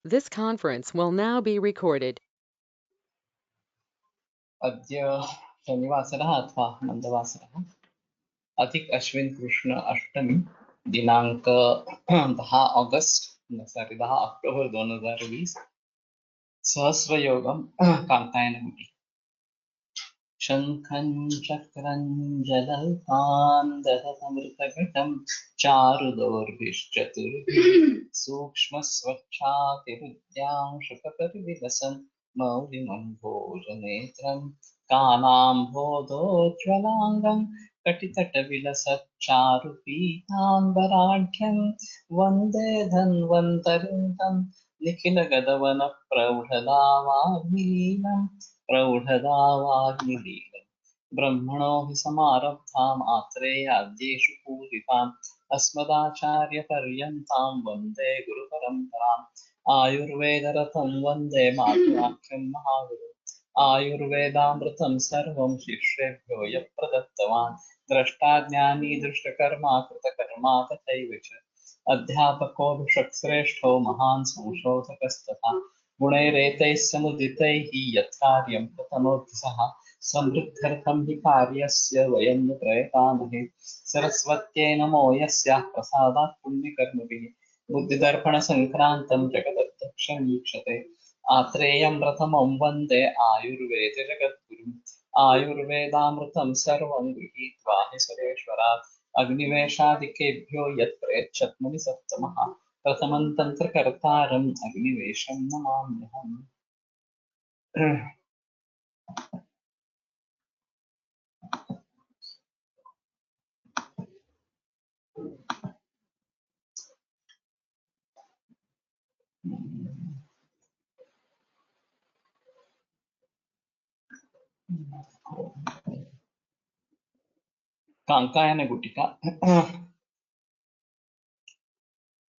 This conference will now be recorded. अद्य शनिवासरः अथवा मन्दवासरः अधिक अश्विन कृष्ण अष्टमी दिनांक 10 ऑगस्ट 2020 सहस्रयोगम कांकायन शंखं चक्रं जलपान् दधतमृतघटं चारुदोर्भिश्चतुर्भिः सूक्ष्मस्वच्छातिरुद्यां शुकपरिविलसन् मौलिमम्भोजनेत्रं कानाम्भोधोज्ज्वलाङ्गं कटितटविलसच्चारुपीताम्बराढ्यं वन्दे धन्वन्तरिं तं निखिलगदवनप्रौढदावाग्निलीनं प्रौढदावाग्निलीनं ब्रह्मणो हि समारब्धाम् आत्रेयाद्येषु पूजिताम् अस्मदाचार्यपर्यन्तां वन्दे गुरुपरम्पराम् आयुर्वेदरतं वन्दे मातुराख्यं महागुरुम् आयुर्वेदामृतं सर्वं शिष्येभ्यो यः प्रदत्तवान् द्रष्टाज्ञानी दृष्टकर्मा कृतकर्मा तथैव च अध्यापकोऽभिषक्श्रेष्ठो महान् संशोधकस्तथा गुणैरेतैः समुदितैः यत्कार्यं प्रतनोति सः समृद्ध्यर्थं हि कार्यस्य वयं न प्रयतामहे सरस्वत्यै नमो यस्याः प्रसादात् पुण्यकर्मभिः बुद्धिदर्पणसङ्क्रान्तं जगदध्यक्षमीक्षते आत्रेयं प्रथमं वन्दे आयुर्वेदे जगद्गुरुम् आयुर्वेदामृतं सर्वं गृहीत्वा हि सुरेश्वरात् अग्निवेशादिकेभ्यो यत् प्रयच्छत् मुनिसत्तमः प्रथमं तन्त्रकर्तारम् अग्निवेशं नमाम्यहम्। कांकायन गुटिका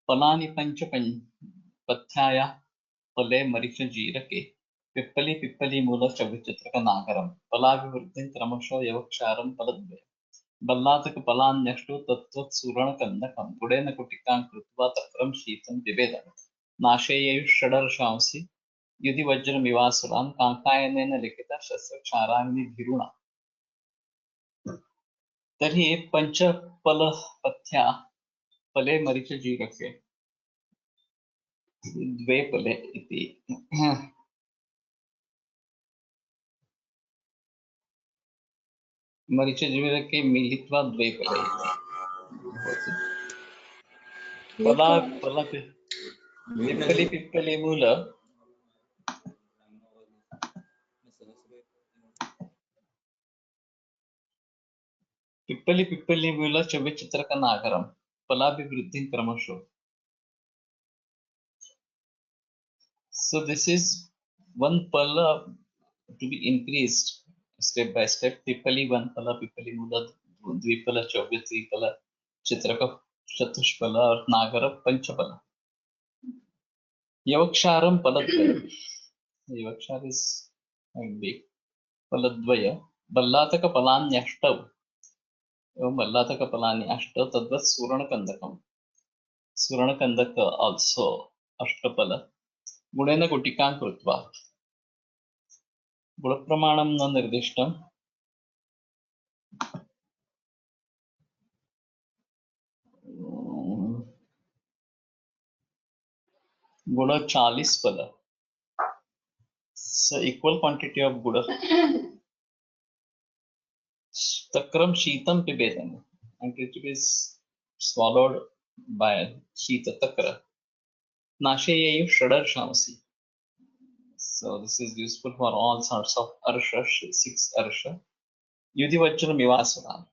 फलानि पंच पथ्याय फले मरीच जीरके पिप्पली पिप्पली मूल चविचित्रक नागरम फलाभिवृद्धिं क्रमशो यवक्षारं फलद्वयम् बल्लातक फलान्यष्टो तत्त्वत् सुरण कंदकं गुडेन कुटिकां कृत्वा तक्रं शीतं पिबेद नाशेयुः षडर्षांसि युधि वज्रमिवासुरान् कांकायनेन लिखिता शस्त्रक्षाराग्निभिरुणा। तर्हि पंचफलपथ्या फले मरीच जीरके द्वे फले इति मरीच जीरके मिलित्वा द्वे फले फला फला पिप्पली पिप्पली मूल पिप्पली पिप्पली मूल चविचित्रक नागरम फलाभिवृद्धिं क्रमशो. So this is one pala to be increased step by step. Pippali one pala, pippali mula, dvipala, chaubis, tripala, chitraka, chatushpala, और नागर पंचपला. यवक्षारम पलद्वय. यवक्षार is big. पलद्वय. बल्लातक पलान्यष्टौ. बल्लातक पलानि अष्टौ तद्वत् सुवर्णकन्दकम्. सुवर्णकन्दक also अष्टपल. गुणेन गुटिकां कृत्वा. गुणप्रमाणं न निर्दिष्टम्. गुड़ 40 पल. So equal quantity of gud. Takram sheetam pibetam, and it is swallowed by sheeta takra. Nasheyayu shadar shamsi. So this is useful for all sorts of arsha, 6 arsha. Yudhi vajra mivasura,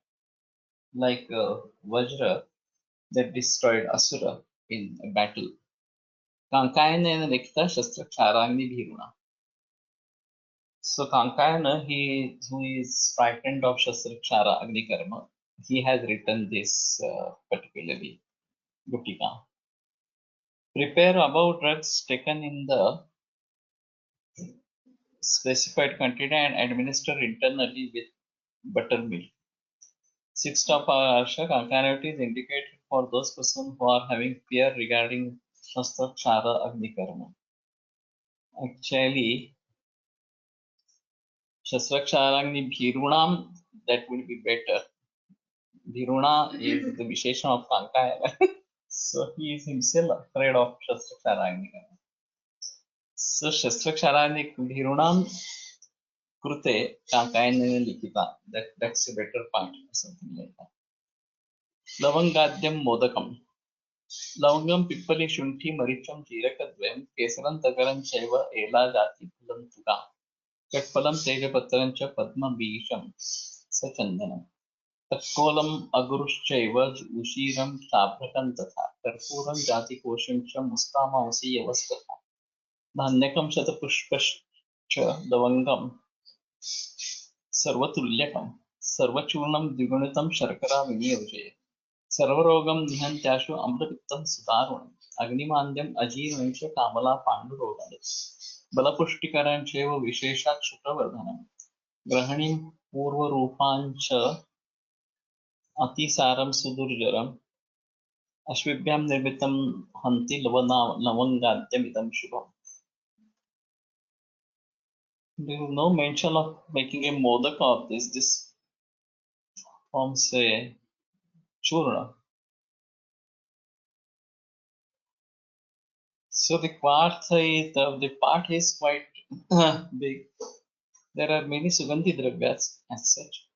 like vajra that destroyed asura in a battle. Kankayana nikta shastra charagni bhiruna. So Kankayana, he who is frightened of Shastra Agni Karma, he has written this particularly Gutika. Prepare above drugs taken in the specified quantity and administer internally with buttermilk. 6th of Arsha, Kankayana is indicated for those persons who are having fear regarding Shastra Agnikarma. Actually, Shasrakshara Bhirunam, that would be better. Bhiruna is the visheshad of Kankayan. So he is himself afraid of Shasrakshara. So Shasrakshara Bhirunam Krute Kankayan Likita. That's a better part or something like that. Lavangadyam modakam. Lavangam pippali shunthi maricham jeerakadvayam kesaram tagaram chaiva ela jati phulam tuga. Katpalam tejapatrancha padma bisham sachandanam. Takkolam agurushchaiva ushiram shabrakam tatha. Karpuram jati kosham cha mustamausi yavastatha. Dhanyakam shatapushpascha lavangam सर्वतुल्यकं सर्वचूर्णं द्विगुणितं शर्करा विनियोजय सर्वरोगं निहन्त्याशु अम्लपित्तं सुदारुणम् अग्निमान्द्यम् अजीर्णं च कामला पाण्डुरोगाय बलपुष्टिकरं चैव विशेषात् शुक्रवर्धनम् ग्रहणीं पूर्वरूपां च अतिसारं सुदुर्जरम् अश्विभ्यां निर्मितं हन्ति लवङ्गाद्यमिदं शुभम्. There is no mention of making a modak of this. This forms a churna. So the part is quite big. There are many sugandhi dravyas as such.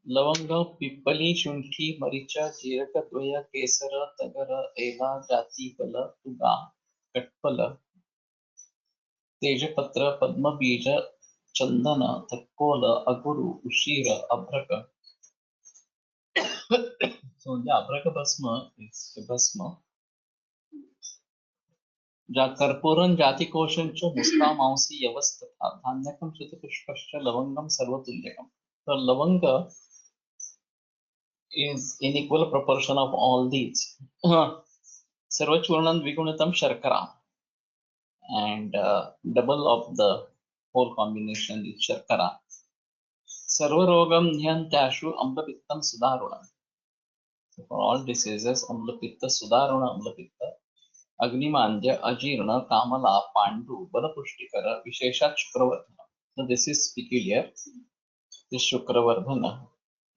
Lavanga, Pippali, Shunthi, Maricha, Jiraka, Dvaya, Kesara, Tagara, Ela, Jati, Bala, Tuga, Katpala, Tejapatra, Padma Bija, Chandana, Takkola, Aguru, Ushira, Abraka. So the Abraka Basma is the Basma. कर्पूरं जातिकोशं च मुस्तामांसि यवस्तथा धान्यकं श्रुतपुष्पश्च लवंगं सर्वतुल्यकम्. So lavanga is in equal proportion of all these. Sarvachurnam vigunitam sharkara, and double of the whole combination is sharkara. Sarvarogam nyantashu amlapittam sudaruna. So for all diseases, amlapitta sudaruna amlapitta. Agnimandya, ajirna, kamala, pandu, balapushtikara, visheshad shukravardhan. So this is peculiar. This shukravardhana.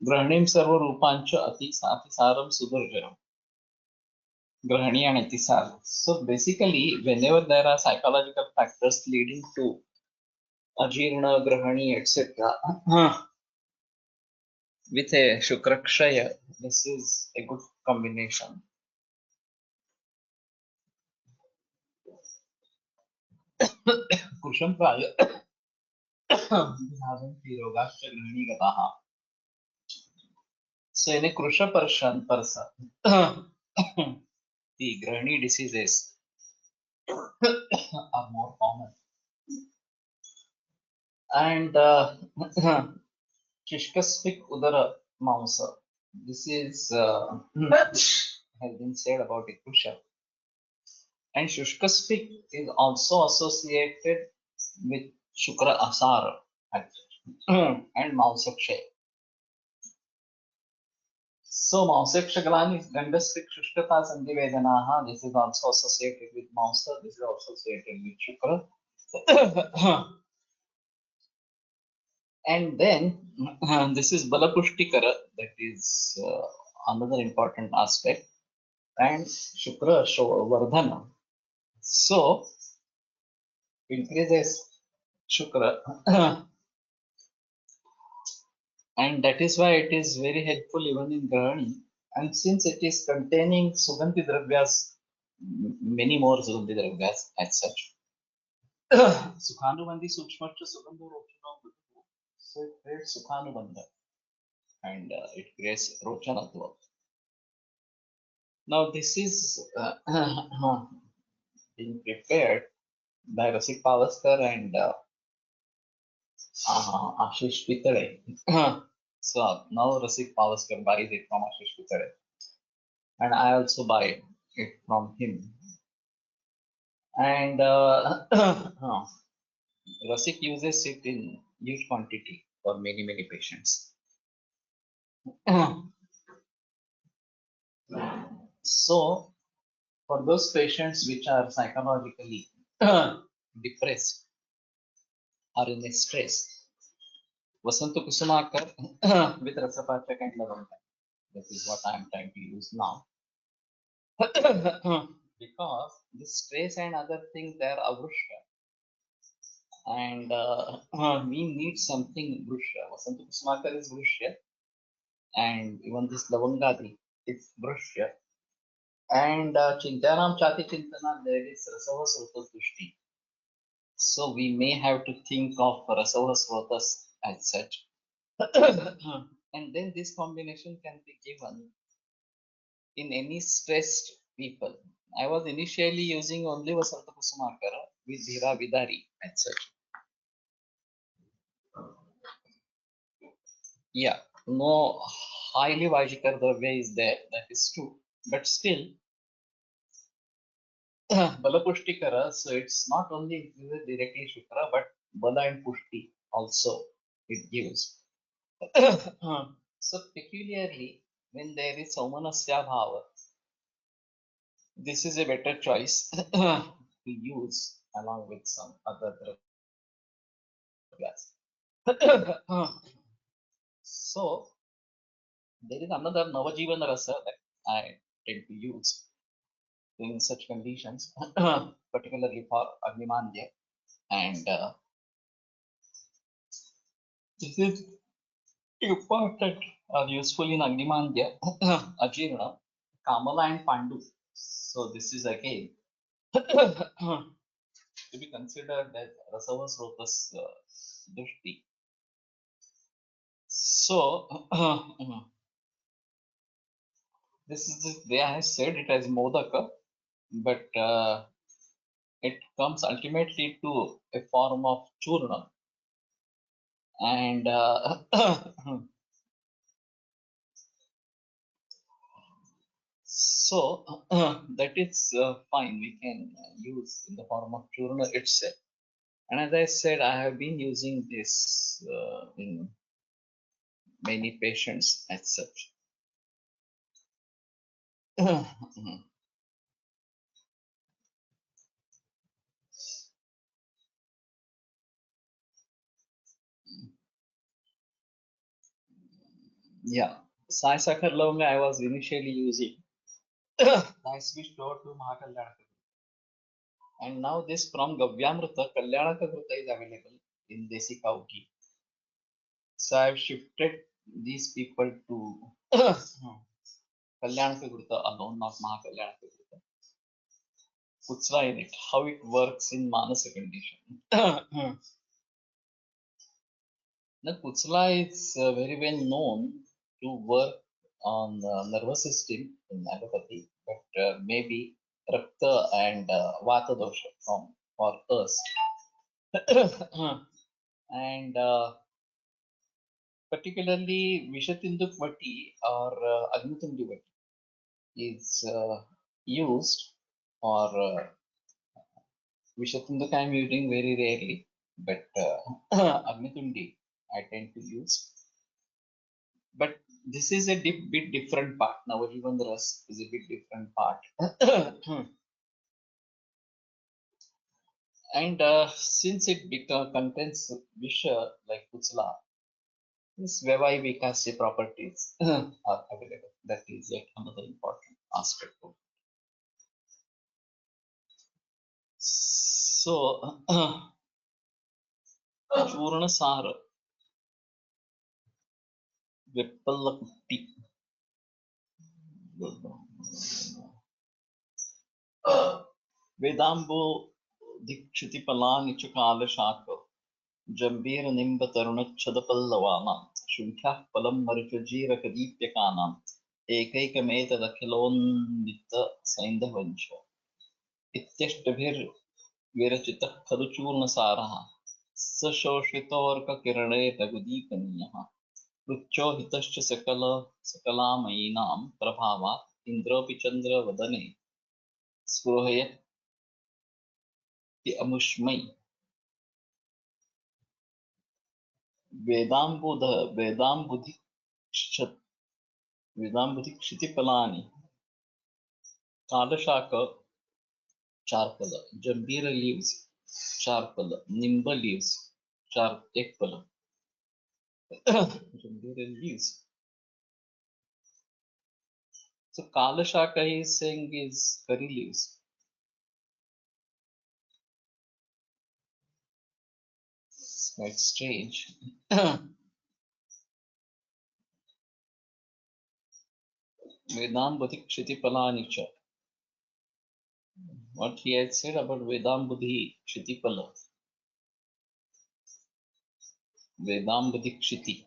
Grahanim sarva rupancha atisaram sudurjanam. Grahani and atisara. So basically, whenever there are psychological factors leading to ajirna, grahani, etc., with a shukrakshaya, this is a good combination. Kusham praya rogascha grahani gataha. So in a krusha person, the grahani diseases are more common. And Kishkaspik Udara Mausa. This is has been said about a krusha. And Shushkaspik is also associated with Shukra Asara and Mausakshay. So Mausakshagalani is Gandaspik Shushkata Sandhivedanaha. This is also associated with Mausa. This is also associated with Shukra. And then this is Balapushtikara, that is another important aspect, and Shukra Vardhana. So increases Shukra, and that is why it is very helpful even in Grahani. And since it is containing Sugandhi Dravyas, many more Sugandhi Dravyas as such. Sukhanubandhi Sukshmacha Sugandho Rochana. So it creates Sukhanubandha and it creates Rochanatva. Now this is being prepared by Rasik Pavaskar and Ashish Pitare. So now Rasik Pavaskar buys it from Ashish Pitare, and I also buy it from him. And Rasik uses it in huge quantity for many patients. So For those patients which are psychologically depressed or in stress, Vasantu Kusumakar with Rasapachak and Lavanga. That is what I am trying to use now. Because this stress and other things, they are avrusha. And we need something vrusha. Vasantu Kusumakar is vrusha. And even this Lavangadi is vrusha. And Chintanam Chati Chintana, there is Rasava Srota Tushti. So we may have to think of Rasava Srotas as such. And then this combination can be given in any stressed people. I was initially using only Vasanta Kusumakara with Dhira Vidari as such. Yeah, no highly Vajikar Dravya is there, that is true. But still, Balapushtikara, so it's not only directly Shukra, but Bala and Pushti also it gives. So peculiarly, when there is Saumanasya Bhava, this is a better choice to use along with some other dravyas. So there is another Navajivan rasa that I tend to use in such conditions, particularly for agnimandya, and this is important or useful in agnimandya, ajirna, kamala and pandu. So this is again to be considered as Rasava Srotas Dushti. So, this is the way I have said it as modaka, but it comes ultimately to a form of churna. And so that is fine, we can use in the form of churna itself. And as I said, I have been using this in many patients as such. Yeah, Sai Sakhar Lavanga I was initially using. I switched over to Mahakalyanaka. And now this from Gavyamrita, Kalyanaka Gruta is available in Desi Cow Ghee. So I've shifted these people to Kalyanaka Gruta alone, not Mahakalyanaka Gruta. Kutsra in it, how it works in Manasa condition. Now, Kutsla is very well known to work on the nervous system in allopathy, but maybe Rakta and Vata dosha for us. And particularly Vishatinduk vati or Agnitindi vati is used, or Vishatinduk I am using very rarely, but Agnitundi I tend to use. But this is a bit different part. Navajivan Ras is a bit different part. And since it contains Visha like Kutsla, this Vevai Vikasi properties are available. That is yet another important aspect of it. So, Churnasara, Veppalakatti, Vedambu Dikshiti Palani Chakala Shaka, Jambir Nimba Tarunachadapallavana, Shunkah Palam Marikajira Kadipyakanam, Ekakameta Dakilon Saindavansha, Ityashtabhir Virachita Kaduchurnasaraha, Sashoshitorka Kirane Tagudikaniyaha, Rucho Hitascha Sakalamayinam Prabhava, Indropi Chandra Vadane, Spurhaya Amushmai, Vedambudhi Kshitipalani, Kadashaka, चारपल, जंबीर leaves, चारपल, Nimb leaves, एक पल, जंबीर leaves. So Kalashaka he is saying is curry leaves. It's quite strange. Vedam Buddhi Kshiti Palanicha. What he had said about Vedam Buddhi Kshiti Pala. Vedam Buddhi Kshiti.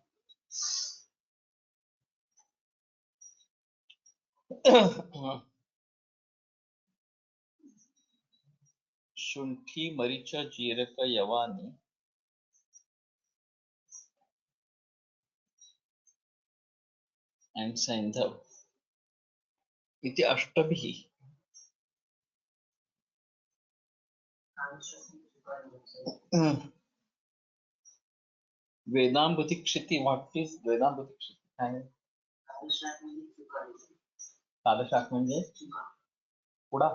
Shunthi Maricha Jiraka Yavani. And Saindhav. Iti Ashtabhi. Vedam Buddhi Kshiti. What is Vedam Buddhi Kshiti? Kalashak म्हणजे पुडा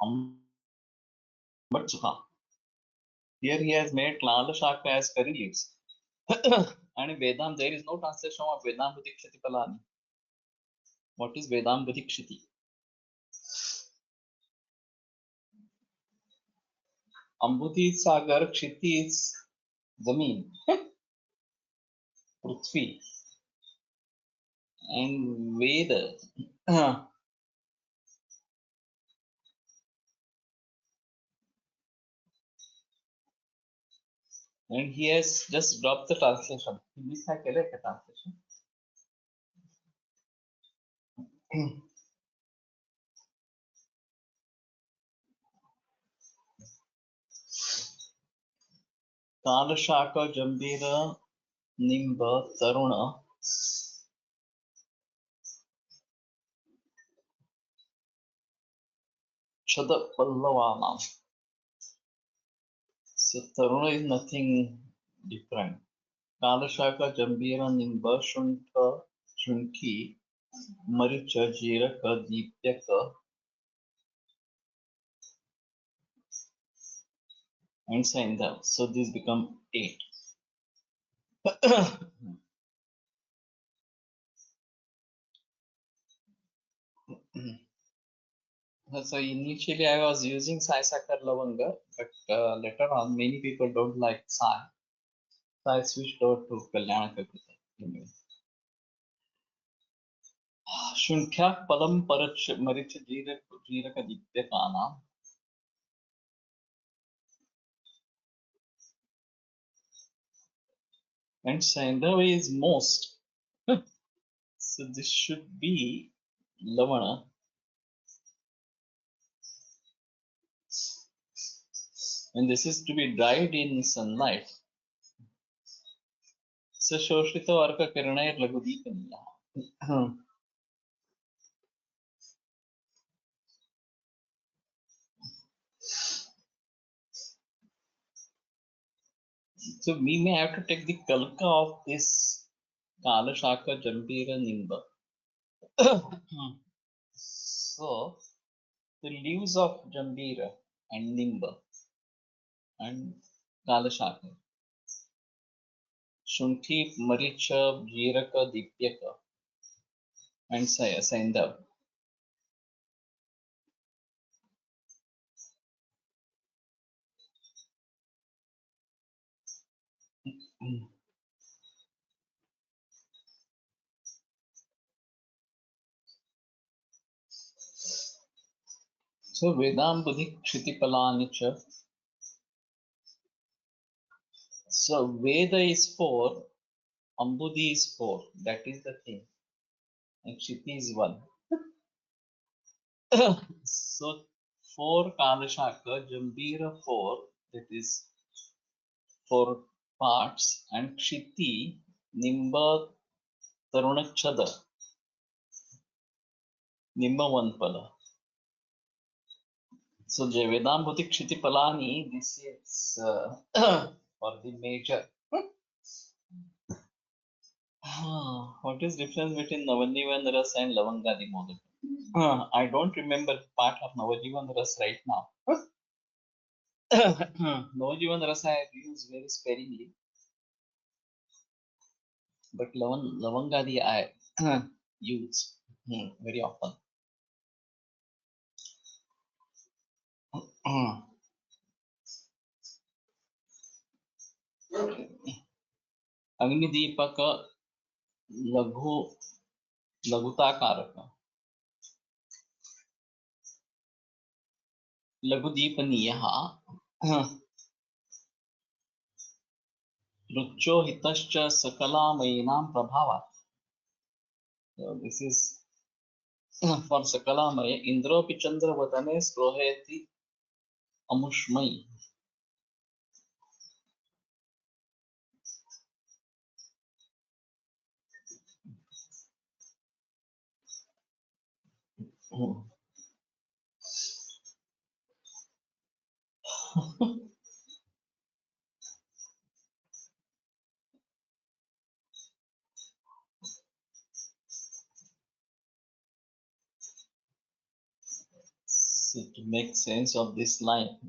आंबट चुका. Here he has made Kalashaka as curry leaves. And Vedam, there is no translation of Vedam Buddhi Kshiti Palani. What is Vedam Buddhi Kshiti? Ambudhi Sagar, Kshiti is Zameen, Prithvi, and Veda. And he has just dropped the translation. He missed a translation. Kalashaka, Jambira, Nimba, Taruna. Chada Pallavanam. So Taruna is nothing different. Kalashaka, Jambira, Nimba, Shunki, Maricha, Jiraka, Deepyaka, and Saindhav. So these become 8. So initially I was using Sai Sakar Lavanga, but later on many people don't like Sai. So I switched over to Kalyanakakrita. Anyway. Shunkhya Palam Parach Maricha Jiraka Dityakana. And Saindhava is most. So this should be Lavana. And this is to be dried in sunlight. So Shoshita Varka Kiranayar Lagudipaniya. So we may have to take the kalka of this Kalashaka, Jambira, Nimba. So the leaves of Jambira and Nimba and Kalashaka, Shunthi, Maricha, Jiraka, Dipyaka, and Saindhav. So Vedam Buddhi Kshiti Palanicha. So Veda is 4, Ambudhi is 4. That is the thing. And Kshiti is 1. So 4 Kalashaka, Jambira 4, that is 4 parts, and Kshiti, Nimba, Tarunachada, Nimba 1 pala. So Vedam Buddhi Kshiti Palani, this is for the major. What is difference between Navajivan Ras and Lavangadyam modak? I don't remember part of Navajivan Ras right now. Navajivan Ras I use very sparingly, but Lavangadyam I use very often. agnidipaka लघु लघुताकारक लघुदीपनीयः रुचो हितश्च सकलामयीनां प्रभावात्. So this is for sakalamaya. Indropi chandra vadane sprohayati amushmai. So to make sense of this line,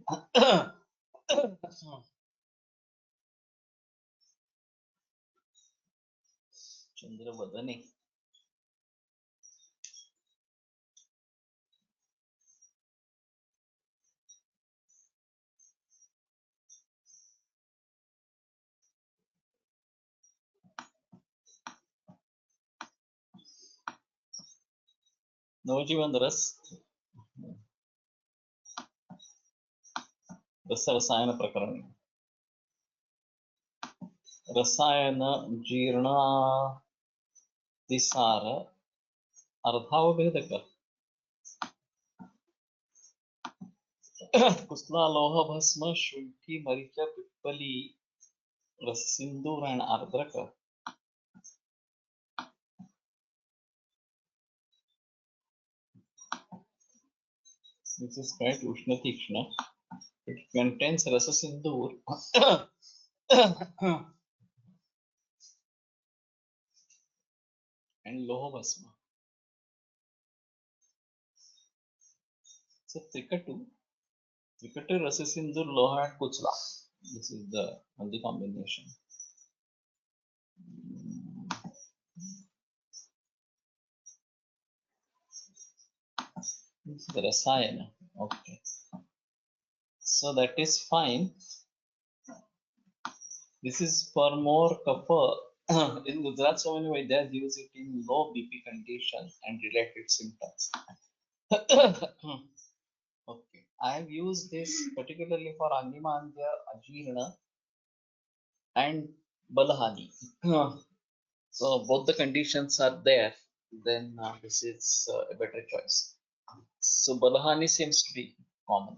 chandra vadane. Navajivan Ras रसायन प्रकरण रसायन जीर्ण अतिसार अर्धावभेदक कुसला लोह भस्म शुंठी मरीच पिप्पली रस सिंदूर and आर्द्रक. This is quite ushna tikshna. It contains rasa sindoor and loha bhasma. So trikatu rasa sindoor loha and kuchla. This is the only combination. This is the rasayana. Okay. So that is fine. This is for more kapha. In Gujarat, so many Vaidyas use it in low BP condition and related symptoms. Okay, I have used this particularly for agnimandya, ajirna, and balahani. So both the conditions are there. Then this is a better choice. So balahani seems to be common.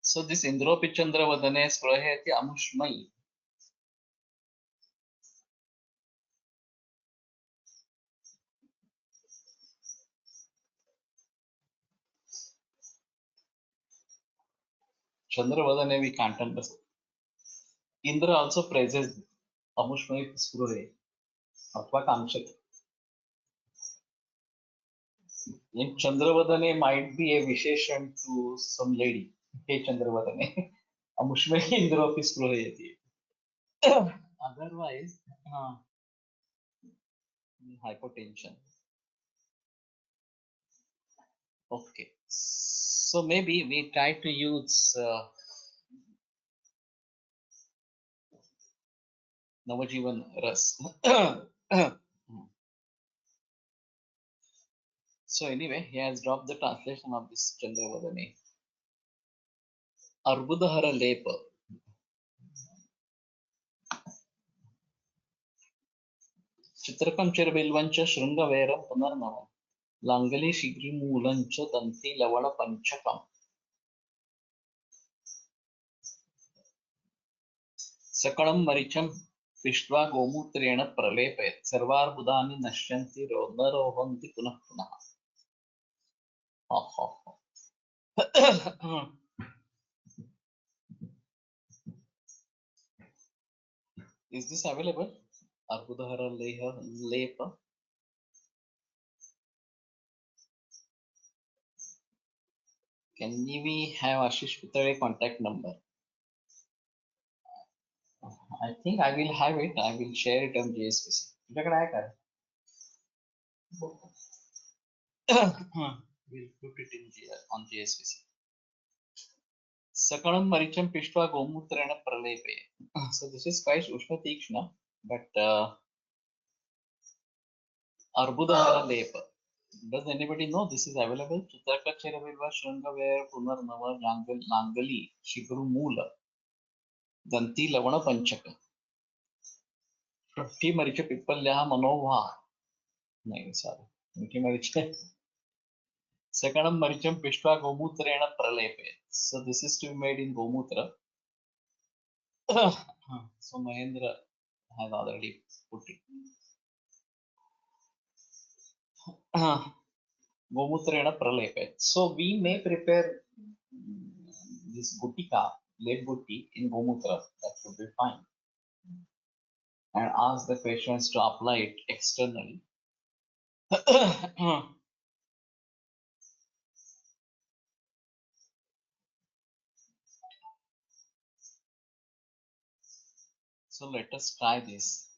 So this Indropi Chandra Vadane Spraheti Amushmai. Chandra Vadane we can't understand. Indra also praises Amushmai Spruhe. Atva Kamshak. In Chandra Vadane might be a visheshad to some lady. Hey Chandra Vadane. Amushmai Indropi Spruheti. Otherwise, hypotension. Okay, so maybe we try to use Navajivan Ras. So anyway, he has dropped the translation of this Chandravadane. Arbudahara lepa. Chitrakam chirbilvancha shrungaveram punarnavam. Langali shigrimulancha danti lavana panchakam. Sakalam maricham pishtva gomutrena pralepayat. Sarvarbudani nashyanti rohanti punah punah. Is this available? Arbudahara lepa. Can we have Ashish Putare contact number? I think I will have it. I will share it on JSPC. तुझ्याकडे आहे का? We'll put it in on JSPC. Sakanam maricham pishtva gomutrena pralepe. So this is quite Ushma Tikshna, but Arbudahara lepa. Does anybody know this is available? Chitraka Cheravilva Shrangavaya Punarnava Nangali Shikru Mula Danti Lavana Panchaka. ठी मरीच पिप्पल्या मनोभा नाही sorry ठी मरीच Sakanam maricham pishtva gomutrena pralepe. So this is to be made in gomutra. So Mahendra has already put it. Gomutrena pralepe. So we may prepare this butika, lead butti in gomutra. That should be fine. And ask the patients to apply it externally. So let us try this.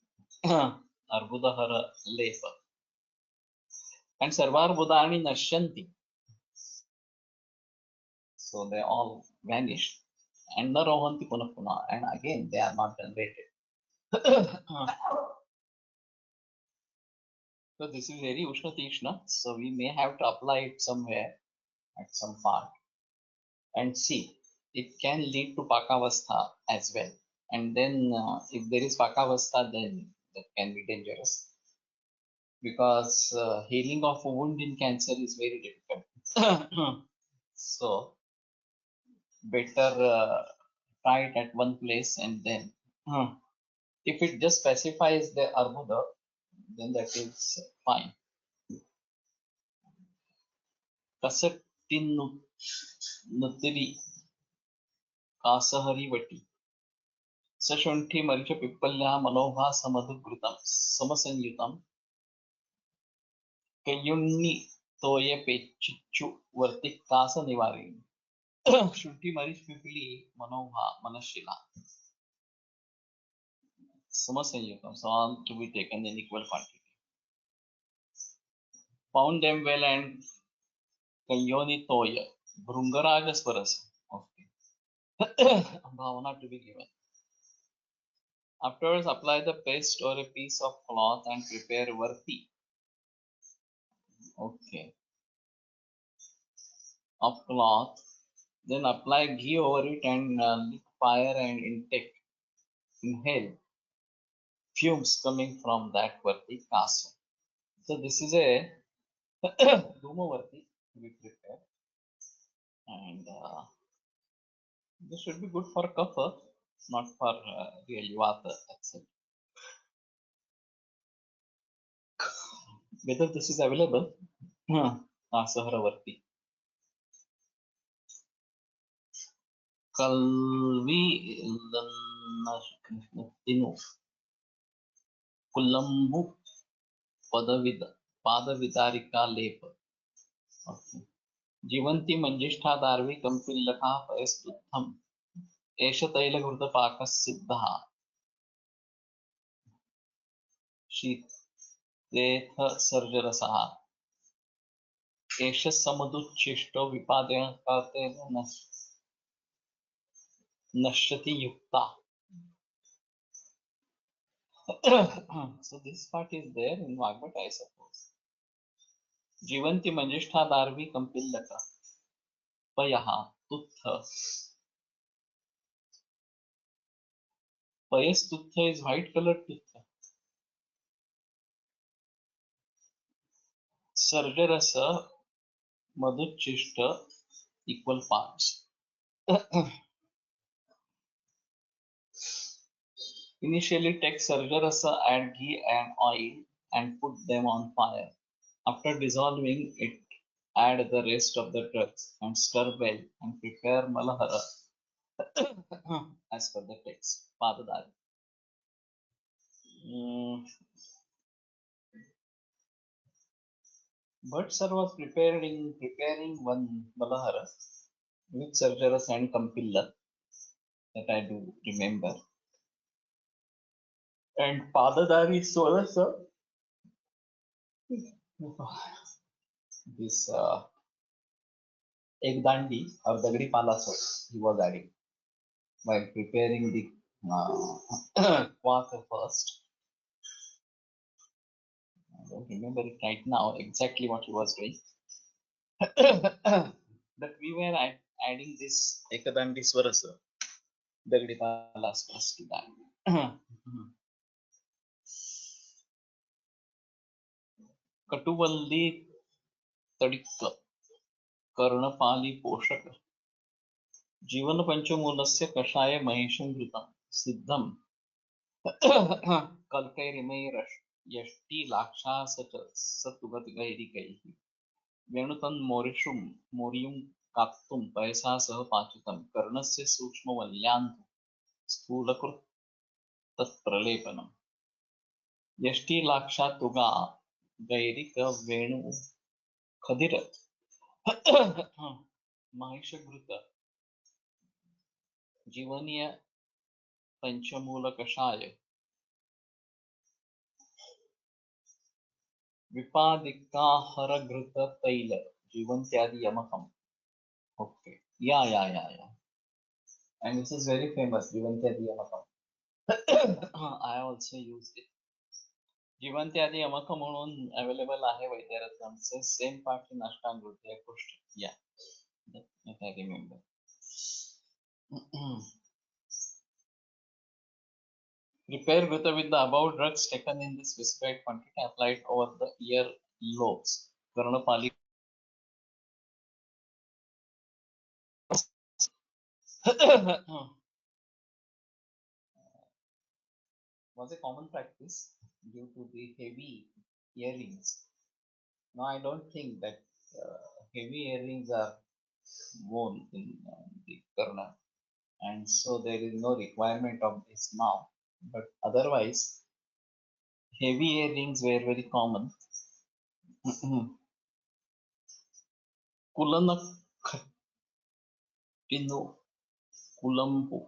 Arbudahara lepa. And Sarvarbudani Nashyanti. So they all vanished. And Narohanti Punapuna. And again they are not generated. So this is very Ushna Tishna. So we may have to apply it somewhere at some part. And see, it can lead to Pakavastha as well. And then if there is Pakavastha, then that can be dangerous. Because healing of a wound in cancer is very difficult. So better try it at one place and then if it just specifies the Arbuda, then that is fine. Kasattinutiri kasahari vati. Sashunthi maricha pippalya manobha samadhukrutam samasanyutam Kayyunni toye pechichu varti kasa nivarini. Shunthi marich pippali manobha manashila. Samasanyutam, so all to be taken in equal quantity. Pound them well and Kayyoni toya. Brungaraga swaras. Okay. Bhavana to be given. Afterwards, apply the paste or a piece of cloth and prepare varti. Okay. Of cloth. Then apply ghee over it and lit fire and inhale fumes coming from that varti kasa. So this is a Duma varti to be prepared. And this should be good for kapha, not for really vata, etc. Whether this is available? Saharavarti. Kalvillunnatinu. Kulambu padavitarika lepa. Okay. Jivanti manjishtha darvi kampillaka payastutham. Esha taila ghurtapaka siddha. Sheethetha sarjarasaha. Esha samaduchishto vipadya kartena nashyati yukta. So this part is there in Bhagavad, I suppose. Jivanti manjishtha darvi kampillaka payaha tuttha. Payas tuttha is white colored tuttha. Sarjarasa madhuchishta equal parts. Initially take sarjarasa, add ghee and oil and put them on fire. After dissolving it, add the rest of the drugs and stir well and prepare malahara as per the text. Padadari. But sir was preparing one Balahara with Surgeras and Kampilla, that I do remember. And Padadari Sorasa, this Ekdandi or Dagdi Palasor, he was adding while preparing the Kwaka first. I don't remember it right now exactly what he was doing. But we were adding this Ekadandi Swarasa, Dagdi Palas first to that. Katuvalli Tadikka, कर्णपाली पोषक जीवन पंचमूलस्य कषाय महिषं घृतं सिद्धं कल्कैरिमैरष्टि लाक्षासचसतुगतगैरिकैः वेणुतन्मोरिषुं मोरियुं कात्तुं पयसा सह पाचितं कर्णस्य सूक्ष्मवल्यान्तु स्थूलकृत् तत्प्रलेपनम् यष्टिलाक्षातुगा गैरिकवेणु खदिर महिषघृत जीवनीय पंचमूल कषाय विपादिकाहरघृत तैल जीवन्त्यादि यमकम. Okay, yeah, and this is very famous, जीवन्त्यादि यमकम. I also used it. जीवन्त्यादि यमकम म्हणून available आहे वैद्यरत्नमचे, same part in अष्टांगृत कुष्ठ. Yeah, that I remember. Prepare with the above drugs taken in the specified quantity applied over the ear lobes. Karnapali was a common practice due to the heavy earrings. Now I don't think that heavy earrings are worn in the Karna, and so there is no requirement of this now. But otherwise, heavy earrings were very common. Kulambu, kulambu,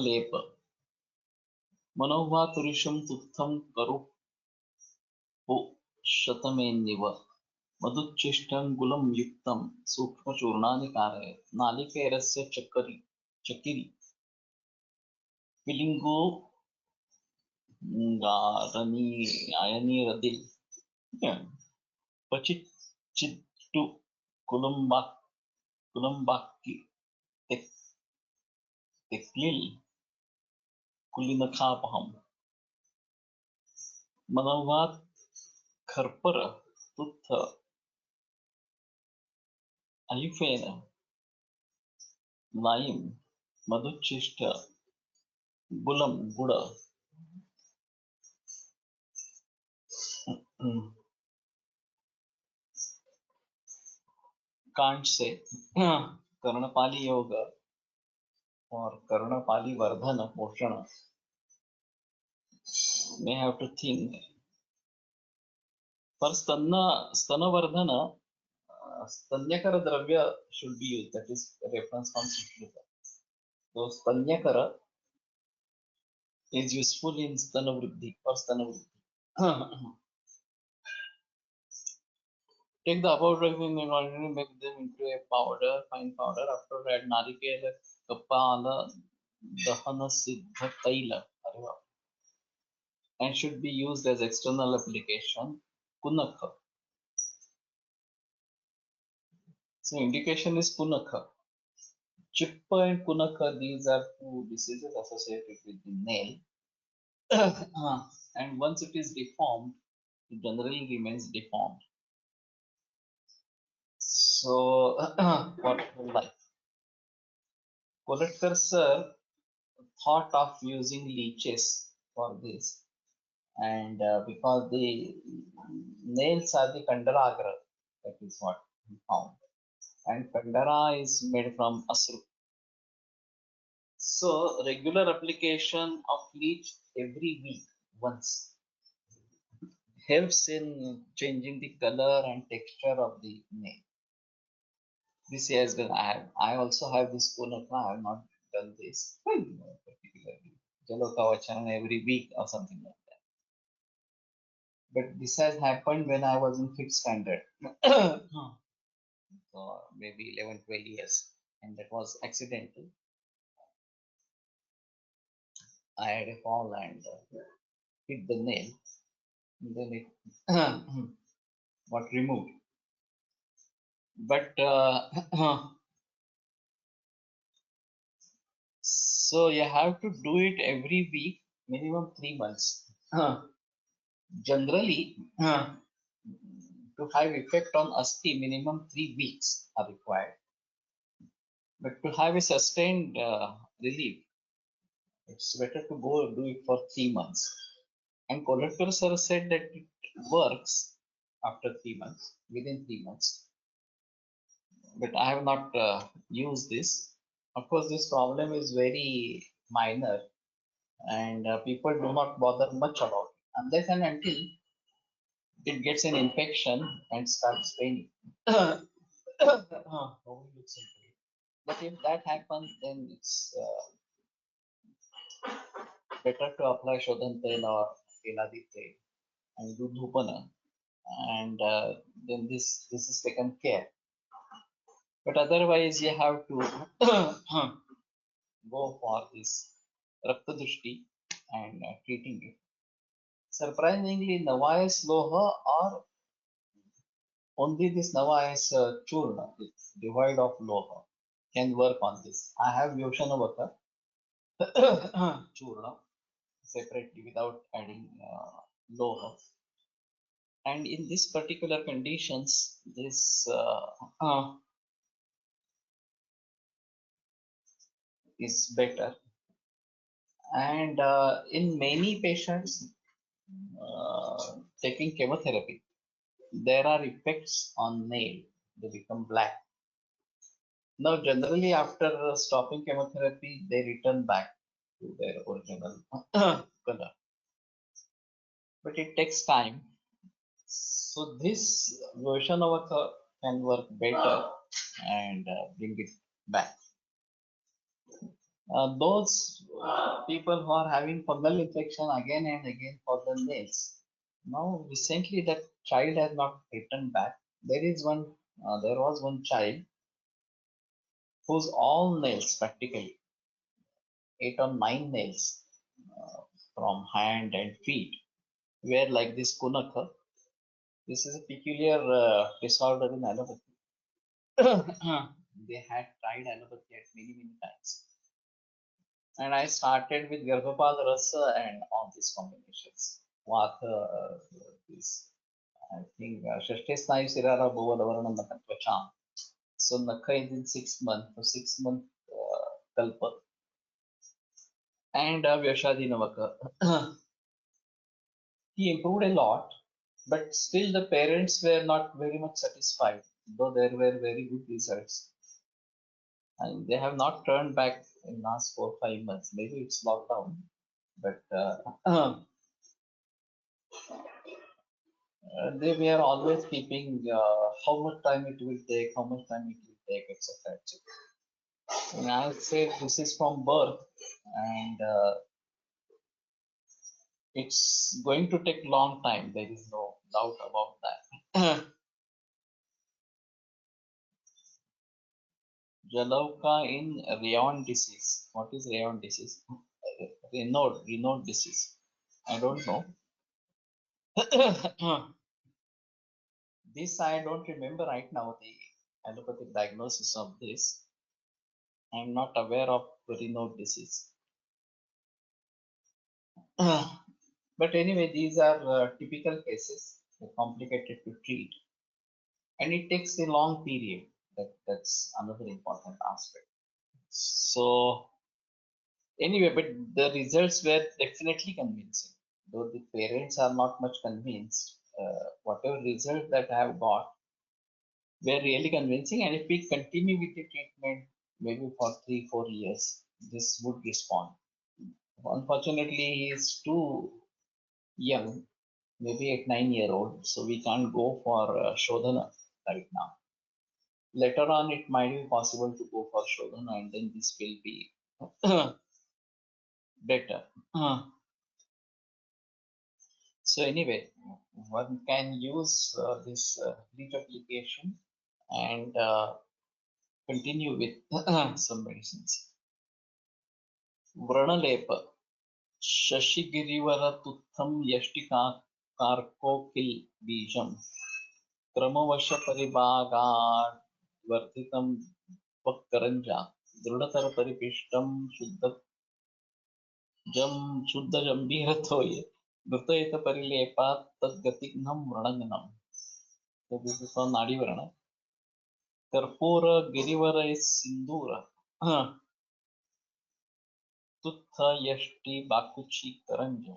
lepa, मनोभातुरिशं तुत्थं करुः शतमेन्निव मधुच्छिष्टं युक्तं सूक्ष्मचूर्णानि कारयेत् नालिकेरस्य चकिरि विलिङ्गो गारनी अयनीरदिल् पचिच्चिट्टु कुलम्बाक्कि तेक्लिल् कुलिनखापहम् मनोभात खर्पर तुत्थ अयुफेन lime मधुच्छिष्ट बुलम गुड़ can't say कर्णपाली योग or कर्णपाली Vardhan पोषण may have to think. For stanavardhana, stanyakara dravya should be used. That is a reference from Sushruta. So stanyakara is useful in stanavruddhi or stanavruddhi. Take the above drugs in the ordinary, make them into a powder, fine powder. After that, narikela kapala dahana siddha taila, and should be used as external application. Kunakha. So indication is kunakha. Chippa and kunakha, these are two diseases associated with the nail. And once it is deformed, it generally remains deformed. So, what life? Collector sir thought of using leeches for this, and because the nails are the kandaragra, that is what he found, and kandara is made from asru. So regular application of leech every week once helps in changing the color and texture of the nail. This has been I also have this Punaka. I have not done this particularly Jalokavachan every week or something like that. But this has happened when I was in fifth standard. So maybe 11, 12 years. And that was accidental. I had a fall and hit the nail. And then it got removed. But so you have to do it every week, minimum 3 months. Generally, to have effect on asti, minimum 3 weeks are required. But to have a sustained relief, it's better to go do it for 3 months. And Kolhatkar said that it works after 3 months, within 3 months. But I have not used this. Of course, this problem is very minor and people do not bother much about it unless and until it gets an infection and starts paining. Nobody looks into it. But if that happens, then it's better to apply Shodhan Tel or Eladi Tel and do Dhupana, and then this is taken care. But otherwise, you have to go for this Raktadushti and treating it. Surprisingly, Navayas Loha or only this Navayas Churna, devoid of Loha, can work on this. I have Yoshanavaka Churna separately without adding Loha. And in this particular conditions, this is better. And in many patients taking chemotherapy, there are effects on nail. They become black. Now, generally, after stopping chemotherapy, they return back to their original color. But it takes time. So this version of a can work better and bring it back. Those people who are having fungal infection again and again for the nails. Now, recently that child has not returned back. There was one child whose all nails, practically 8 or 9 nails from hand and feet, were like this kunaka. This is a peculiar disorder in allopathy. They had tried allopathy at many, many times. And I started with Garbhapal Rasa and all these combinations. Vata, this, I think, Shashti Snayu Sirara Bhova Lavaranam Nakatvacham. So Nakha is in 6 months, so 6 month kalpa. And Vyashadi Navaka. He improved a lot, but still the parents were not very much satisfied, though there were very good results. And they have not turned back in last 4 5 months. Maybe it's lockdown, but they were always keeping how much time it will take, how much time it will take, etc. etc. And I said this is from birth, and it's going to take long time. There is no doubt about that. Jalauka in Rayon disease. What is Rayon disease? Raynaud disease. I don't know. This I don't remember right now, the allopathic diagnosis of this. I'm not aware of Raynaud disease. But anyway, these are typical cases, complicated to treat. And it takes a long period. That's another important aspect. So anyway, but the results were definitely convincing. Though the parents are not much convinced, whatever result that I have got were really convincing. And if we continue with the treatment, maybe for 3 4 years, this would respond. Unfortunately, he is too young, maybe 8-9 year old, so we can't go for shodhana right now. Later on, it might be possible to go for shodhana, and then this will be better. So anyway, one can use this heat application and continue with some medicines. Vranalepa, Shashigirivara Tutham Yashtika Karkokil Bijam, Kramavasha Paribagad Vartitam Vakkaranja, Drudatar Paripishtam Shuddha Jambiratoye, Nurtayeta Parilepa Tadgatignam Vrananganam. So this is for Nadi Varana. Karpura Girivara is Sindura. Tuttha Yashti Bakuchi Karanja.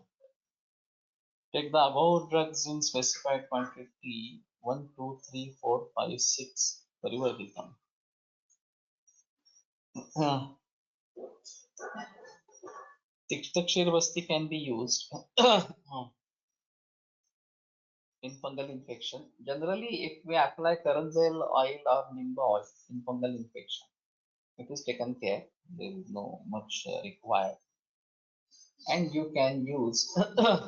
Take the above drugs in specified quantity 1, 2, 3, 4, 5, 6 Parivartikam. Tiktakshirvasti can be used in fungal infection. Generally, if we apply karanjal oil or nimba oil in fungal infection, it is taken care. There is no much required. And you can use,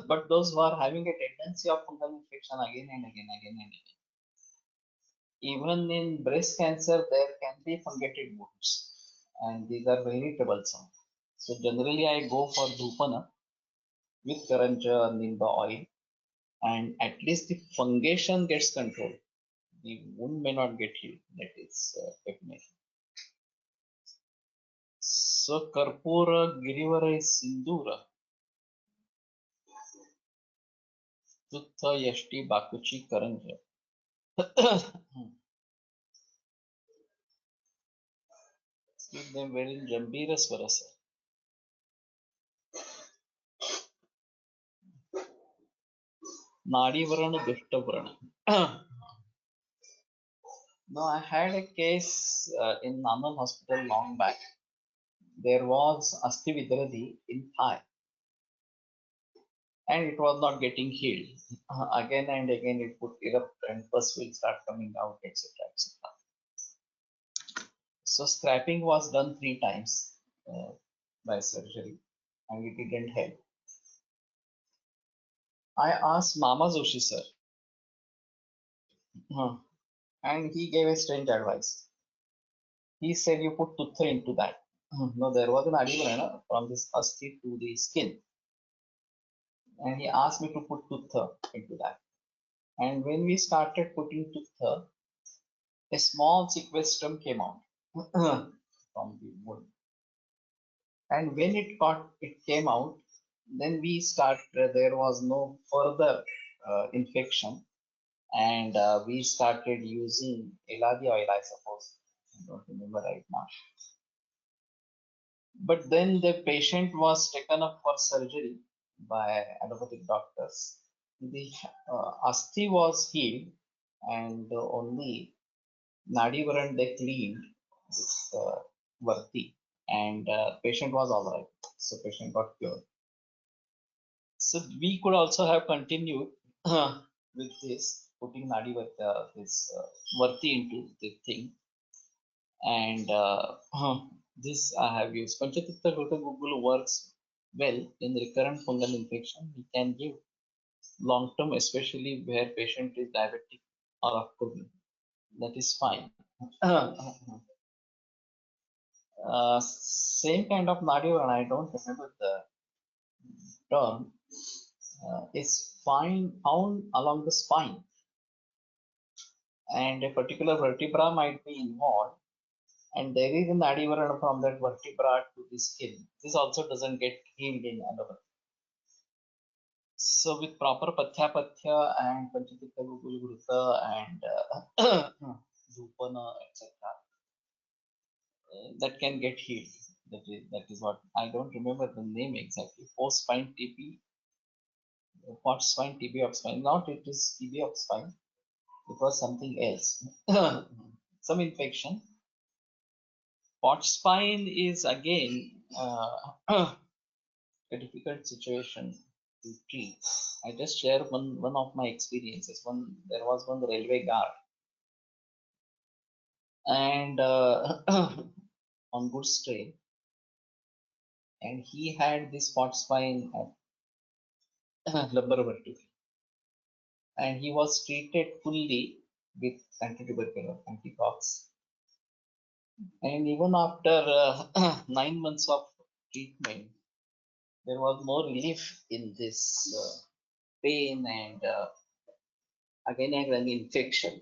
but those who are having a tendency of fungal infection again and again, even in breast cancer, there can be fungated wounds, and these are very troublesome. So generally, I go for dhupana with karanja or nimba oil, and at least the fungation gets controlled. The wound may not get healed. That is definitely. So karpura girivara is sindura. Tuttha yashti bakuchi karanja. Speak them well in Jambira Swarasa. Nadi Varana Dushta Varana. No, I had a case in Nandan hospital long back. There was Asti Vidradi in thigh, and it was not getting healed. Again and again it would erupt and pus will start coming out, etc. etc. So scrapping was done 3 times by surgery, and it didn't help. I asked Mama Joshi sir, and he gave a strange advice. He said you put tutha into that. No, there was an adivarana from this asti to the skin, and he asked me to put tutha into that. And when we started putting tutha, a small sequestrum came out from the wound. And when it came out, then we started. There was no further infection, and we started using eladi oil, I suppose. I don't remember right now. But then the patient was taken up for surgery by allopathic doctors. The asti was healed, and only nadivaran they cleaned with varti, and patient was all right. So patient got cured. So we could also have continued with this, putting this varti into the thing, and this I have used. Panchatitta Glucagugulu works well in recurrent fungal infection. We can give long term, especially where patient is diabetic or upcoming. That is fine. Same kind of nadivan, I don't remember the term, is found along the spine, and a particular vertebra might be involved, and there is an adivarana from that vertebra to the skin. This also doesn't get healed in allopathy. So with proper pathya and panchatitta gugulgruta and dhupana, etc., that can get healed. That is what I don't remember the name exactly. Post spine TB, what spine TB of spine? Not it is TB of spine. It was something else. Some infection. Pot spine is again a difficult situation to treat. I just share one of my experiences. There was one railway guard, and on goods train, and he had this spot spine at Laboratory, and he was treated fully with antitubercular, antipox. And even after 9 months of treatment, there was more relief in this pain and again an infection.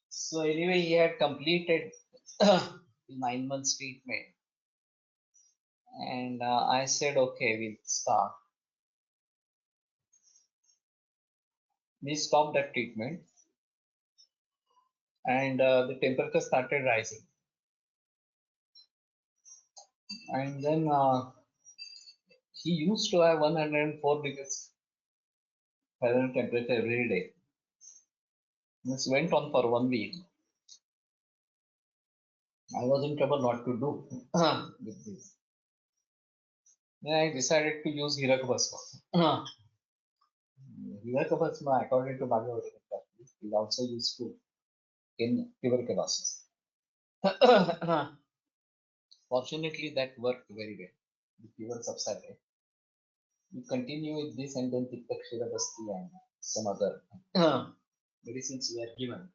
So anyway, he had completed 9 months treatment, and I said, okay, we'll start. We stopped that treatment, and the temperature started rising. And then he used to have 104 degrees Fahrenheit temperature every day. This went on for 1 week. I was in trouble what to do with this. Then I decided to use Hirakabasma. Hirakabasma, according to Bhagavad Gita, is also useful in tuberculosis. Fortunately, that worked very well. The fever subsided. We continue with this and then Tiktak Shirabasti and some other medicines were given.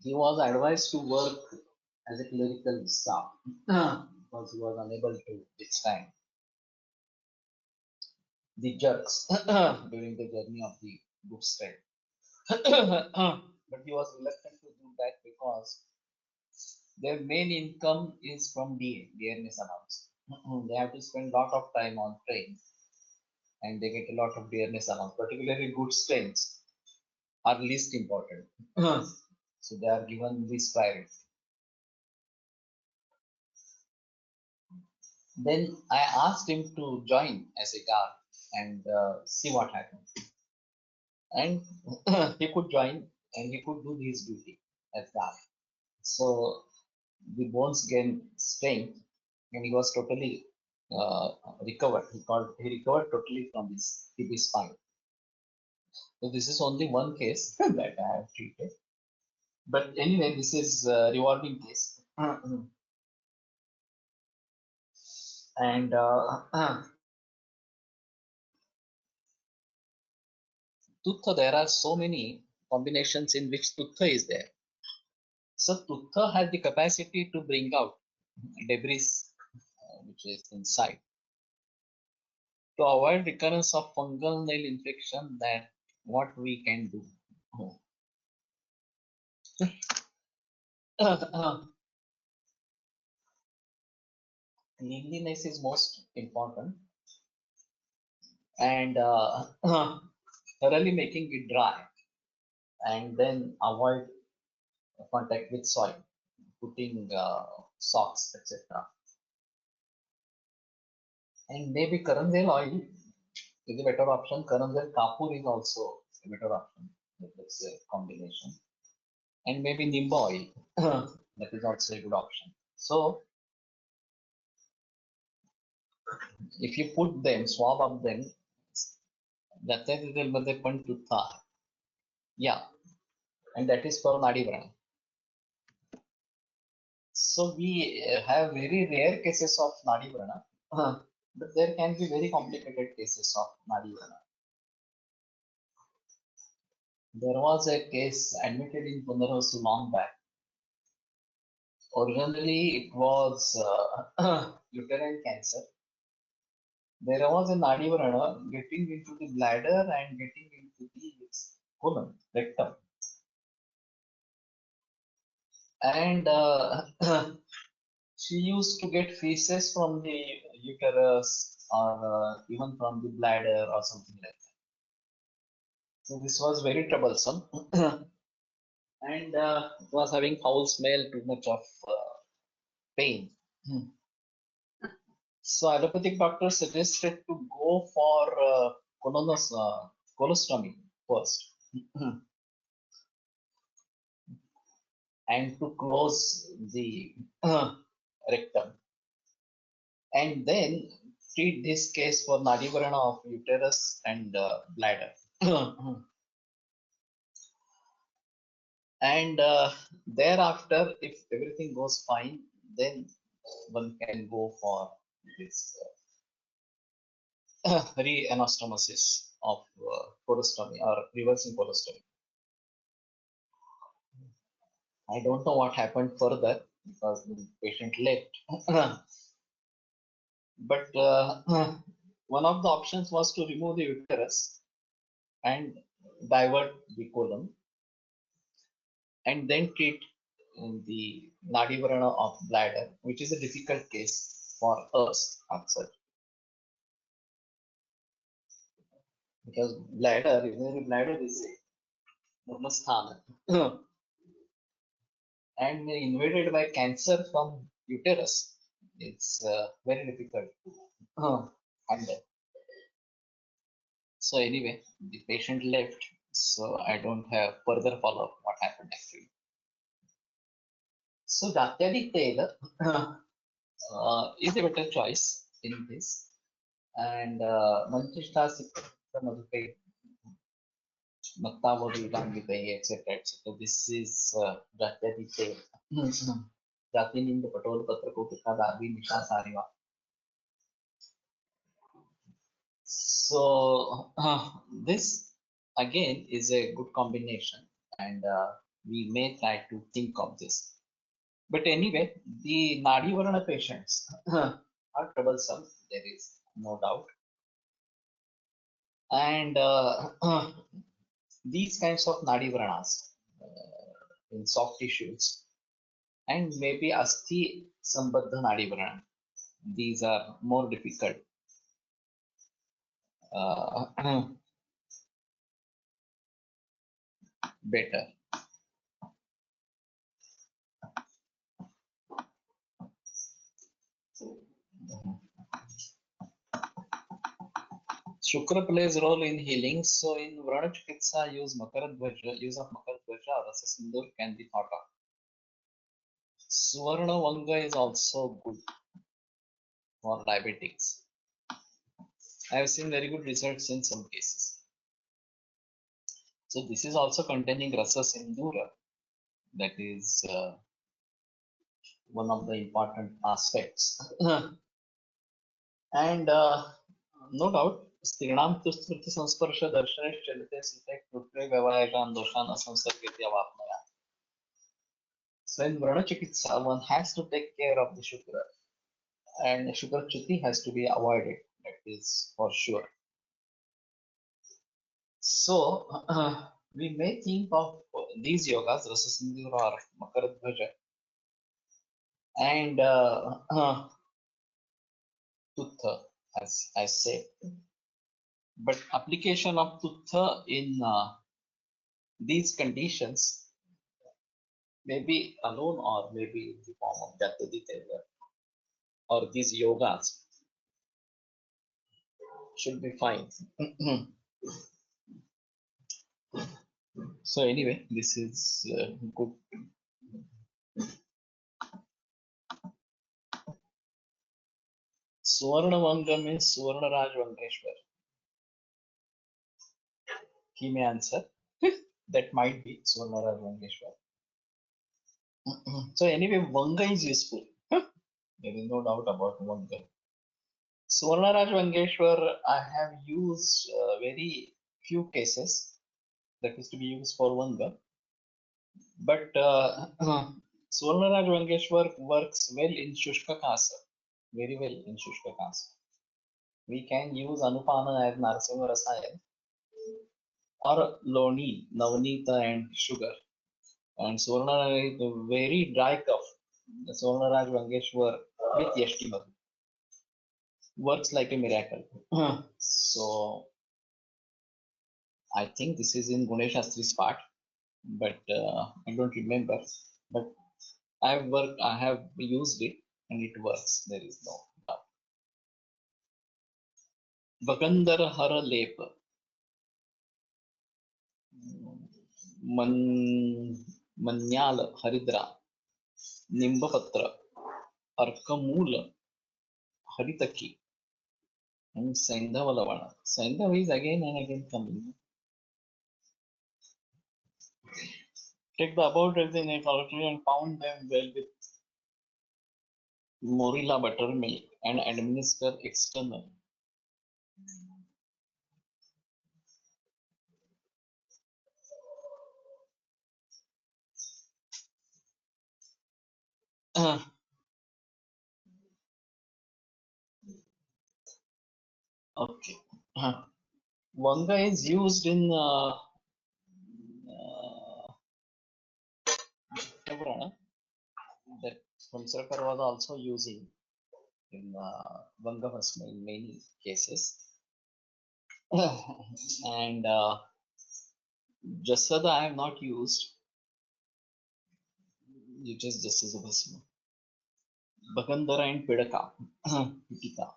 He was advised to work as a clerical staff because he was unable to withstand the jerks during the journey of the goods train. But he was reluctant to do that because their main income is from dearness amounts. They have to spend a lot of time on trains and they get a lot of dearness amounts, particularly goods trains are least important. So they are given this priority. Then I asked him to join as a guard and see what happens. And he could join and he could do his duty as guard. So the bones gained strength and he was totally recovered. He recovered totally from this TB spine. So this is only one case that I have treated. But anyway, this is a rewarding case. And Tutta, there are so many combinations in which Tutta is there. So Tutta has the capacity to bring out debris which is inside. To avoid recurrence of fungal nail infection, that what we can do. Cleanliness is most important and thoroughly making it dry and then avoid contact with soil, putting socks, etc. And maybe karanjal oil is a better option. Karanjal kapur is also a better option. That's a combination. And maybe nimba oil, that is also a good option. So if you put them, swab up them, that is the point to tha. Yeah, and that is for Nadivrana. So we have very rare cases of Nadivrana, but there can be very complicated cases of Nadivrana. There was a case admitted in Punarvasu long back. Originally, it was uterine cancer. There was a Nadivrana getting into the bladder and getting into the colon, rectum. And she used to get feces from the uterus or even from the bladder or something like that. So this was very troublesome. And was having foul smell, too much of pain. So allopathic doctor suggested to go for colostomy first and to close the rectum. and then treat this case for Nadivarana of uterus and bladder. And thereafter, if everything goes fine, then one can go for this re-anastomosis of colostomy or reversing colostomy. I don't know what happened further because the patient left. But one of the options was to remove the uterus and divert the colon and then treat the Nadivarana of bladder, which is a difficult case for us as because bladder is a Dharmasthana and invaded by cancer from uterus. It's very difficult to handle. So anyway, the patient left, so I don't have further follow-up what happened actually. So Datyadi Tel is a better choice in this, and Manchishta Madhukai Maktavodi Gangitai, etc. etc. This is Datyadi Tel. Jatinind Patol Patra Kotika Darvi Nisha Sariva. So this again is a good combination, and we may try to think of this. But anyway, the Nadi Varana patients are troublesome, there is no doubt. And these kinds of Nadi Varanas in soft tissues and maybe Asti Sambandha Nadi Varana, these are more difficult. Better. Shukra plays role in healing, so in Vrana Chikitsa, use of Makaradhvaja or Rasa Sindur can be thought of. Swarna Vanga is also good for diabetics. I have seen very good results in some cases. So this is also containing Rasa Sindura. That is one of the important aspects. And no doubt, Strinam Tusturti Sansparsha Darshanesh Chalite Sitek Putre Vyavayajan Doshan Asamsargeti Avapnaya. So in Vrana Chikitsa, one has to take care of the Shukra, and Shukra Chuti has to be avoided. That is for sure. So we may think of these yogas, Rasa Sindhura or Makaradhvaja, and Tuttha, as I said. But application of Tuttha in these conditions, maybe alone or maybe in the form of Jataditya or these yogas, should be fine. So anyway, this is good. Suvarna Vanga means Suvarna Raj Vangeshwar. He may answer. That might be Suvarna Raj Vangeshwar. So anyway, Vanga is useful. There is no doubt about Vanga. Suvarna Raj Vangeshwar, I have used very few cases that is to be used for Vanga. But Suvarna Raj Vangeshwar works well in Shushka Kasa. Very well in Shushka Kasa. We can use Anupana as Narasimha Rasayan or Loni, Navnita and sugar. And Suvarna is a very dry cough. Suvarna Raj Vangeshwar with Yashti Madhu works like a miracle. So I think this is in Gunesh Shastri's part, but I don't remember. But I have used it and it works. There is no doubt. Vakandara Hara Lepa. Manyal Haridra. Nimbapatra. Arkamula. Haritaki, and Saindhava Lavana. Saindhava is again and again coming. Take the above drugs in a laboratory and pound them well with morilla buttermilk and administer externally. Okay. Vanga is used in Savrana that Kamsarkar was also using in Vanga Bhasma in many cases. And Jasada I have not used. It is just as a Bhasma. Bagandhara and Pidaka. Pitika.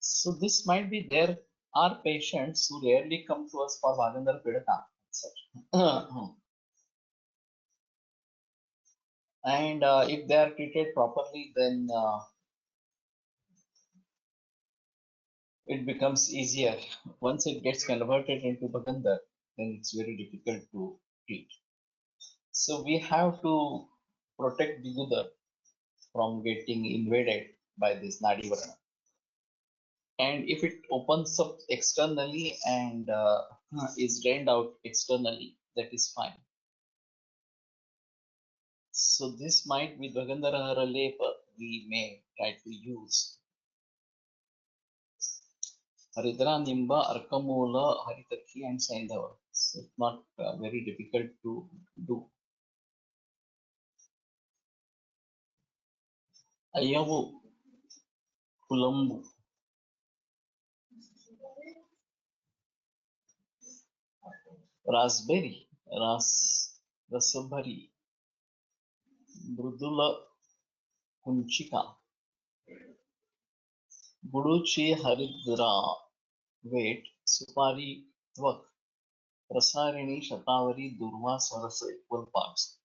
So this might be there are patients who rarely come to us for Bagandhara Pidaka, etc. And if they are treated properly, then it becomes easier. Once it gets converted into Bagandhar, then it's very difficult to treat. So we have to protect the Gudar from getting invaded by this Nadi Varana. And if it opens up externally and is drained out externally, that is fine. So this might be Bagandhara lepa we may try to use. Haridra, Nimba, Arkamula, Haritaki, and Saindhava. So it's not very difficult to do. Ayavu, kulambu, raspberry, rasabari, brudula kunchika, guduchi haridra, wait, supari tvak, prasarini shatavari durva sarasa equal parts.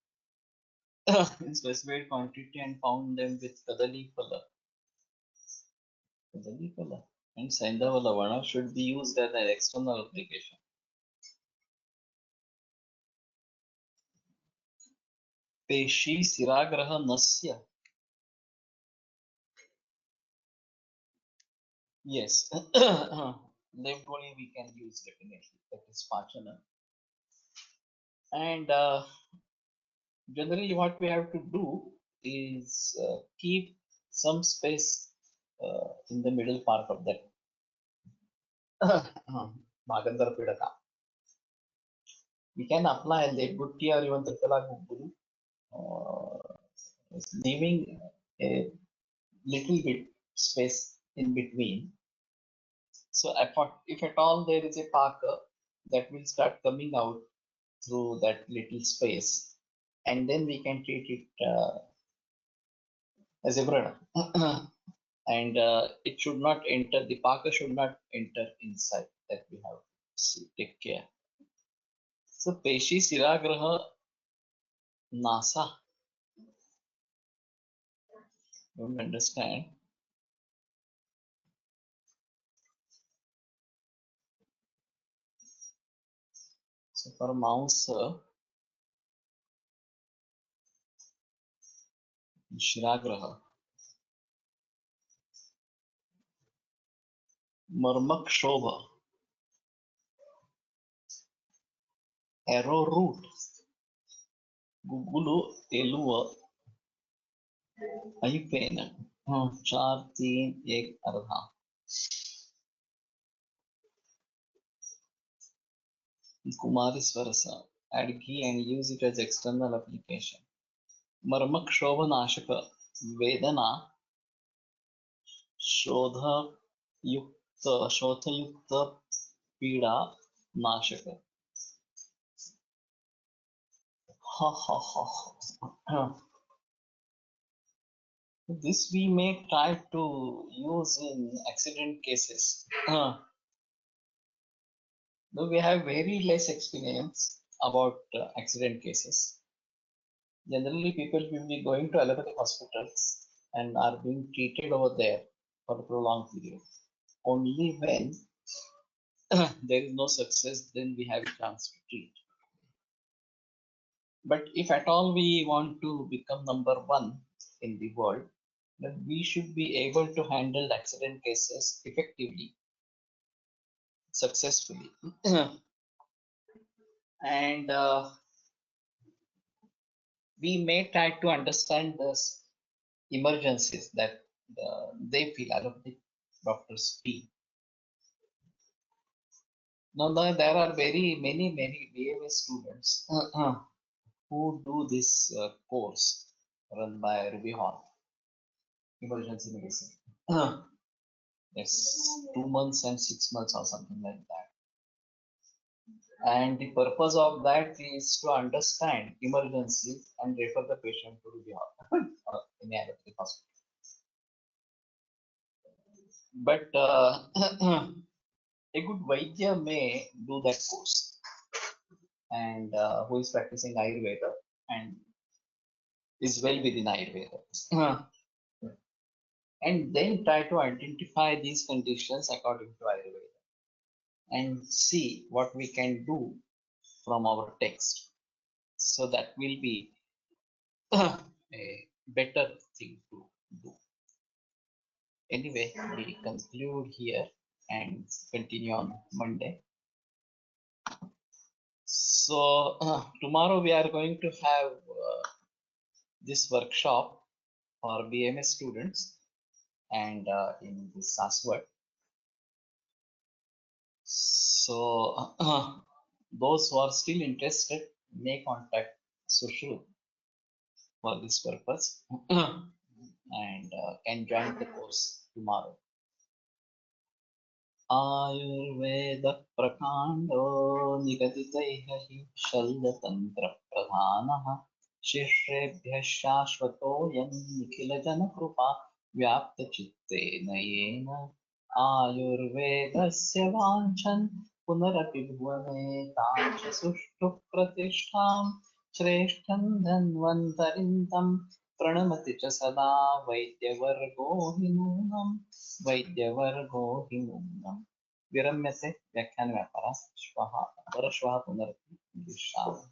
In specified quantity and pound them with kadali pala. Kadali pala and Saindhava Lavana should be used as an external application. Peshi Siragraha Nasya. Yes. Left only we can use definitely. That is Pachana. And generally what we have to do is keep some space in the middle part of that Magandhara Pidaka. We can apply Lebutti or even Tripala Guguru, leaving a little bit space in between. So if at all there is a Paka that will start coming out through that little space, and then we can treat it as a brada. And it should not enter, the Paka should not enter inside, that we have to take care. So Peshi Siragraha Nasa. Don't understand. So for mouse, Shiragraha. Marmak Shobha. Arrowroot. Gugulu Telua. Ayupena. 4, 3, 1 अर्धा. Kumari Swarasa. Add ghee and use it as external application. Marmak Shobha Nashaka. Vedana. Shodha Yukta Pida Nashaka. Ha ha ha. This we may try to use in accident cases. Though we have very less experience about accident cases. Generally, people will be going to allopathic hospitals and are being treated over there for a prolonged period. Only when there is no success, then we have a chance to treat. But if at all we want to become number one in the world, then we should be able to handle accident cases effectively, successfully. And we may try to understand the emergencies that they feel, allopathic doctors feel. Now, there are many BMS students who do this course run by Ruby Hall, emergency medicine. Yes, 2 months and 6 months or something like that. And the purpose of that is to understand emergencies and refer the patient to Ruby Hall or any allopathic hospital. But a good vaidya may do that course, and who is practicing Ayurveda and is well within Ayurveda. And then try to identify these conditions according to Ayurveda and see what we can do from our text. So that will be a better thing to do. Anyway, we conclude here and continue on Monday. So tomorrow we are going to have this workshop for BMS students and in this Saswat. So those who are still interested may contact Sushru for this purpose and can join the course tomorrow. Ayurveda प्रकांडो निगदितैः हि शल्यतंत्र प्रधानः शिष्येभ्यः शाश्वतोऽयं निखिलजनकृपा व्याप्तचित्तेन येन आयुर्वेदस्य वाञ्छन् पुनरपि भुवने तां च सुष्ठुः प्रतिष्ठां श्रेष्ठं धन्वन्तरिं तं प्रणमति च सदा वैद्यवर्गो हि नूनम् वैद्यवर्गो हि नूनम् विरम्यते व्याख्यानव्यापारः श्वः परश्वः पुनरपि मिलिष्यामः।